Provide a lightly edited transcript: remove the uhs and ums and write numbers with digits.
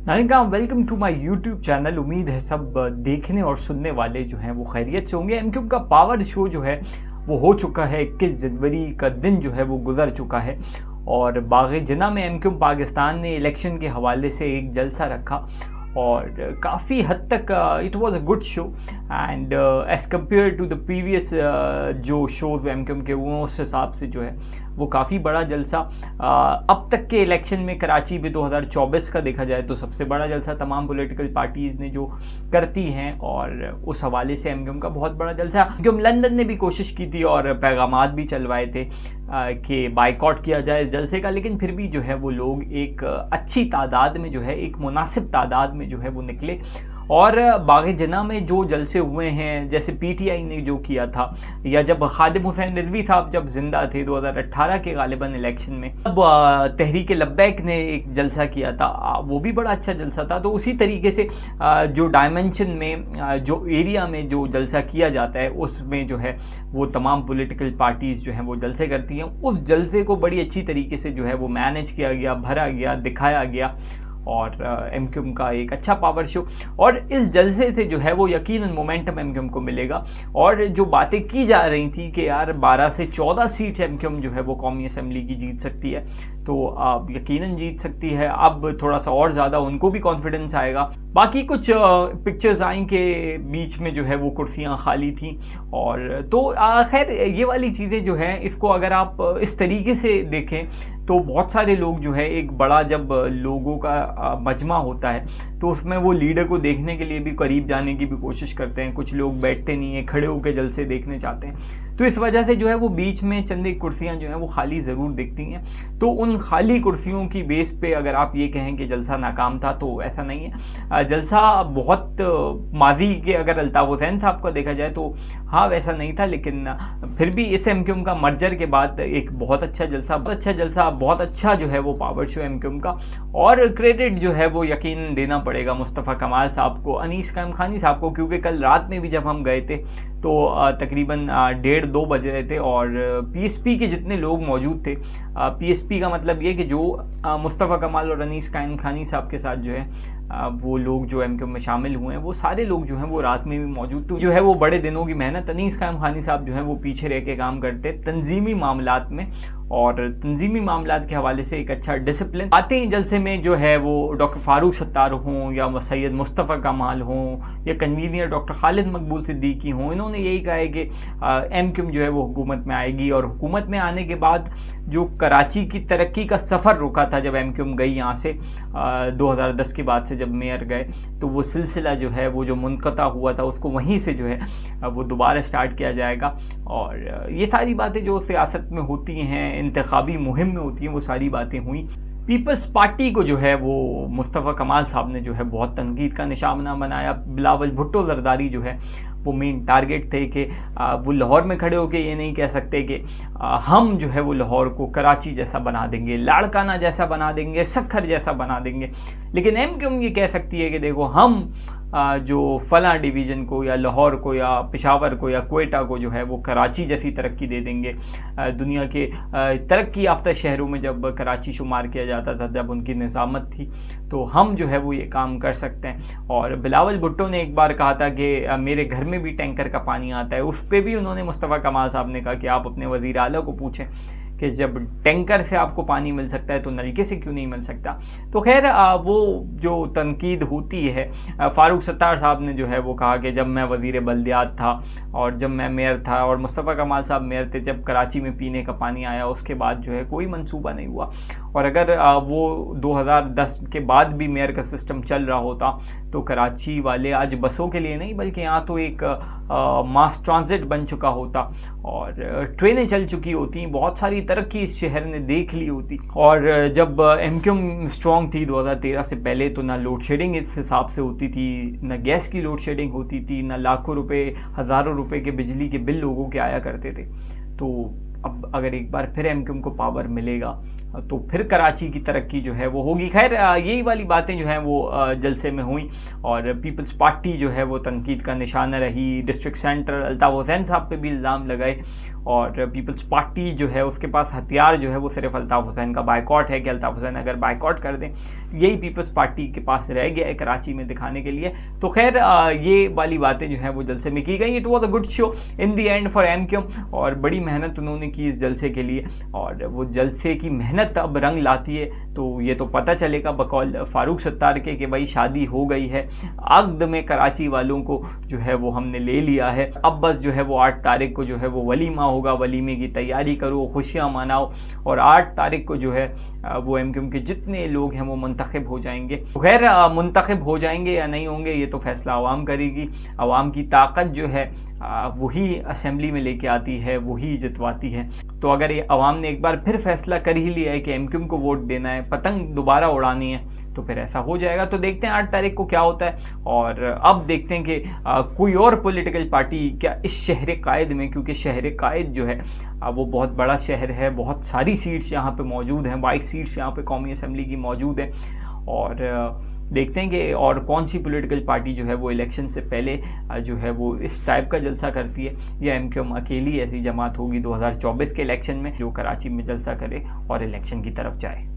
नारिका, welcome to my YouTube channel. उम्मीद है सब देखने और सुनने वाले जो हैं वो खैरियत से होंगे। एमक्यूब का पावर शो जो है वो हो चुका है। 21 जनवरी का दिन जो है वो गुजर चुका है और बाग़ जिना में एमक्यूब पाकिस्तान ने इलेक्शन के हवाले से एक जलसा रखा और काफ़ी हद तक it was a good show and as compare to the previous जो शोज़ एमक्यूब के वो उस हिसाब से जो है वो काफ़ी बड़ा जलसा अब तक के इलेक्शन में कराची में 2024 का देखा जाए तो सबसे बड़ा जलसा तमाम पॉलिटिकल पार्टीज़ ने जो करती हैं और उस हवाले से एमक्यूब का बहुत बड़ा जलसा। एमक्यूब लंदन ने भी कोशिश की थी और पैगामात भी चलवाए थे कि बाइकआउट किया जाए जलसे का, लेकिन फिर भी जो है वो लोग एक अच्छी तादाद में जो है एक मुनासिब तादाद में जो है वो निकले। और बाग़ जिना में जो जलसे हुए हैं, जैसे पीटीआई ने जो किया था, या जब खादिम हुसैन रिजवी साहब जब जिंदा थे 2018 के गालिबन इलेक्शन में, तब तहरीक लब्बैक ने एक जलसा किया था, वो भी बड़ा अच्छा जलसा था। तो उसी तरीके से जो डायमेंशन में जो एरिया में जो जलसा किया जाता है उसमें जो है वो तमाम पॉलिटिकल पार्टीज़ जो हैं वो जलसे करती हैं। उस जलसे को बड़ी अच्छी तरीके से जो है वो मैनेज किया गया, भरा गया, दिखाया गया और एमक्यूब का एक अच्छा पावर शो। और इस जलसे से जो है वो यकीनन मोमेंटम एमक्यूब को मिलेगा। और जो बातें की जा रही थी कि यार 12 से 14 सीट एमक्यूब जो है वो कौमी असम्बली की जीत सकती है, तो अब यकीनन जीत सकती है। अब थोड़ा सा और ज़्यादा उनको भी कॉन्फिडेंस आएगा। बाकी कुछ पिक्चर्स आई के बीच में जो है वो कुर्सियाँ खाली थी और तो खैर ये वाली चीज़ें जो हैं इसको अगर आप इस तरीके से देखें तो बहुत सारे लोग जो है एक बड़ा जब लोगों का मजमा होता है तो उसमें वो लीडर को देखने के लिए भी करीब जाने की भी कोशिश करते हैं। कुछ लोग बैठते नहीं हैं, खड़े होकर जलसे देखने चाहते हैं। तो इस वजह से जो है वो बीच में चंद एक कुर्सियाँ जो हैं वो खाली ज़रूर दिखती हैं। तो उन खाली कुर्सियों की बेस पे अगर आप ये कहें कि जलसा नाकाम था तो ऐसा नहीं है। जलसा बहुत माजी के अगर अल्ताफ़ हुसैन साहब का देखा जाए तो हाँ वैसा नहीं था, लेकिन फिर भी इस एमक्यूब का मर्जर के बाद एक बहुत अच्छा जलसा, बहुत अच्छा जो है वो पावर शो एमक्यूब का। और क्रेडिट जो है वो यकीन देना पड़ेगा मुस्तफ़ा कमाल साहब को, अनीस कायम खानी साहब को, क्योंकि कल रात में भी जब हम गए थे तो तकरीबन 1:30-2 बज रहे थे और पीएसपी के जितने लोग मौजूद थे, पीएसपी का मतलब ये कि जो मुस्तफ़ा कमाल और अनीस कायम खानी साहब के साथ जो है वो लोग जो एमक्यूब में शामिल हुए हैं वो सारे लोग जो हैं वो रात में भी मौजूद थे। जो है वो बड़े दिनों की मेहनत, अनीस कायम खानी साहब जो हैं वो पीछे रह के काम करते तंजीमी मामलात में, और तंजीमी मामलात के हवाले से एक अच्छा डिसिप्लिन। आते ही जलसे में जो है वो डॉक्टर फारूक सत्तार हों या सैयद मुस्तफ़ा कमाल हों या कन्वीनियर डॉक्टर खालिद मकबूल सिद्दीकी हों, इन्होंने यही कहा है कि एमक्यूब जो है वो हुकूमत में आएगी। और हुकूमत में आने के बाद जो कराची की तरक्की का सफ़र रुका था जब एमक्यूब गई यहाँ से 2010 के बाद से जब मेयर गए, तो वो सिलसिला जो है वो जो मुनक़ता हुआ था उसको वहीं से जो है वो दोबारा स्टार्ट किया जाएगा। और ये सारी बातें जो सियासत में होती हैं, इंतखाबी मुहिम में होती हैं, वो सारी बातें हुई। पीपल्स पार्टी को जो है वो मुस्तफ़ा कमाल साहब ने जो है बहुत तनकीद का निशाना बनाया। बिलावल भुट्टो ज़रदारी जो है वो मेन टारगेट थे कि वो लाहौर में खड़े होकर ये नहीं कह सकते कि हम जो है वो लाहौर को कराची जैसा बना देंगे, लाड़काना जैसा बना देंगे, सखर जैसा बना देंगे, लेकिन एमक्यूब ये कह सकती है कि देखो हम जो फलां डिवीज़न को या लाहौर को या पेशावर को या कोयटा को जो है वो कराची जैसी तरक्की दे देंगे। दुनिया के तरक्की याफ्ता शहरों में जब कराची शुमार किया जाता था, जब उनकी निज़ामत थी, तो हम जो है वो ये काम कर सकते हैं। और बिलावल भुट्टो ने एक बार कहा था कि मेरे घर में भी टैंकर का पानी आता है। उस पर भी उन्होंने मुस्तफ़ा कमाल साहब ने कहा कि आप अपने वज़ीर आला को पूछें कि जब टैंकर से आपको पानी मिल सकता है तो नलके से क्यों नहीं मिल सकता। तो खैर वो जो तनकीद होती है, फारूक सत्तार साहब ने जो है वो कहा कि जब मैं वज़ीर बल्दियात था और जब मैं मेयर था और मुस्तफ़ा कमाल साहब मेयर थे, जब कराची में पीने का पानी आया उसके बाद जो है कोई मंसूबा नहीं हुआ। और अगर वो 2010 के बाद भी मेयर का सिस्टम चल रहा होता तो कराची वाले आज बसों के लिए नहीं बल्कि यहाँ तो एक मास ट्रांजिट बन चुका होता और ट्रेनें चल चुकी होती, बहुत सारी तरक्की इस शहर ने देख ली होती। और जब एमक्यूब स्ट्रॉन्ग थी 2013 से पहले तो ना लोड शेडिंग इस हिसाब से होती थी, ना गैस की लोड शेडिंग होती थी, ना लाखों रुपए हज़ारों रुपए के बिजली के बिल लोगों के आया करते थे। तो अब अगर एक बार फिर एमक्यूएम को पावर मिलेगा तो फिर कराची की तरक्की जो है वो होगी। खैर यही वाली बातें जो हैं वो जलसे में हुई और पीपल्स पार्टी जो है वो तनकीद का निशाना रही। डिस्ट्रिक्ट सेंटर अल्ताफ़ हुसैन साहब पे भी इल्ज़ाम लगाए और पीपल्स पार्टी जो है उसके पास हथियार जो है वो सिर्फ अल्ताफ़ हुसैन का बाइकॉट है कि अल्ताफ़ हुसैन अगर बाइकॉट कर दें, यही पीपल्स पार्टी के पास रह गया है कराची में दिखाने के लिए। तो खैर ये वाली बातें जो हैं वो जलसे में की गई। It was a good show in the and for MQM और बड़ी मेहनत उन्होंने की इस जलसे के लिए और वो जलसे की मेहनत अब रंग लाती है। तो ये तो पता चलेगा बकौल फारूक सत्तार के कि भाई शादी हो गई है, अक़द में कराची वालों को जो है वो हमने ले लिया है। अब बस जो है वो 8 तारीख को जो है वो वलीमा होगा, वलीमे की तैयारी करो, खुशियाँ मनाओ और 8 तारीख को जो है वो एमक्यूएम के जितने लोग हैं वो मुंतखब हो जाएंगे। खैर मुंतखब हो जाएंगे या नहीं होंगे ये तो फैसला अवाम करेगी। अवाम की ताकत जो है वही असेंबली में लेके आती है, वही जितवाती है। तो अगर ये अवाम ने एक बार फिर फैसला कर ही लिया है कि एमक्यूएम को वोट देना है, पतंग दोबारा उड़ानी है, तो फिर ऐसा हो जाएगा। तो देखते हैं 8 तारीख को क्या होता है। और अब देखते हैं कि कोई और पॉलिटिकल पार्टी क्या इस शहर कायद में, क्योंकि शहर कायद जो है वो बहुत बड़ा शहर है, बहुत सारी सीट्स यहाँ पे मौजूद हैं, 22 सीट्स यहाँ पे कौमी असेंबली की मौजूद हैं। और देखते हैं कि और कौन सी पॉलिटिकल पार्टी जो है वो इलेक्शन से पहले जो है वो इस टाइप का जलसा करती है, या एमक्यूएम अकेली ऐसी जमात होगी 2024 के इलेक्शन में जो कराची में जलसा करे और इलेक्शन की तरफ जाए।